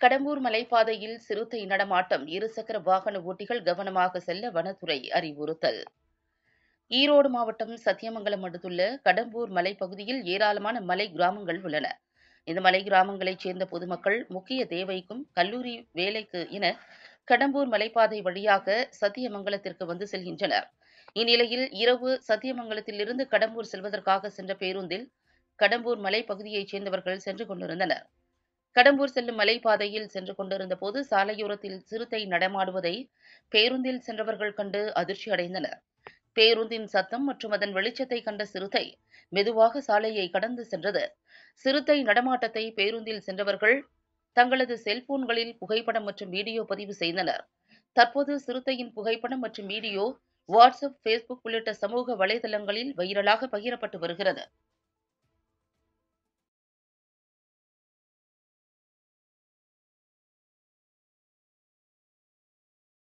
கடம்பூர் மலைப்பாதையில் சிறுத்தை நடமாட்டம், இருசக்கர வாகன ஓட்டிகள் கவனமாக செல்ல வனத்துறை அறிவுறுத்தல். ஈரோடு மாவட்டம் சத்தியமங்கலம் அடுத்துள்ள கடம்பூர் மலைப்பகுதியில் ஏராளமான மலை கிராமங்கள் உள்ளன. இந்த மலை கிராமங்களைச் சேர்ந்த பொதுமக்கள் முக்கிய தேவைக்கும் கல்லூரி வேலைக்கு என கடம்பூர் மலைப்பாதை வழியாக சத்தியமங்கலத்திற்கு வந்து செல்கின்றனர். இந்நிலையில் இரவு சத்தியமங்கலத்திலிருந்து கடம்பூர் செல்வதற்காக சென்ற பேருந்தில் கடம்பூர் மலைப்பகுதியைச் சேர்ந்தவர்கள் சென்று கொண்டிருந்தனர். கடம்பூர் செல்லும் மலைப்பாதையில் சென்று கொண்டிருந்த போது சாலையோரத்தில் சிறுத்தை நடமாடுவதை பேருந்தில் சென்றவர்கள் கண்டு அதிர்ச்சி அடைந்தனர். பேருந்தின் சத்தம் மற்றும் அதன் வெளிச்சத்தை கண்ட சிறுத்தை மெதுவாக சாலையை கடந்து சென்றது. சிறுத்தை நடமாட்டத்தை பேருந்தில் சென்றவர்கள் தங்களது செல்போன்களில் புகைப்படம் மற்றும் வீடியோ பதிவு செய்தனர். தற்போது சிறுத்தையின் புகைப்படம் மற்றும் வீடியோ வாட்ஸ்அப், ஃபேஸ்புக் உள்ளிட்ட சமூக வலைதளங்களில் வைரலாக பகிரப்பட்டு வருகிறது.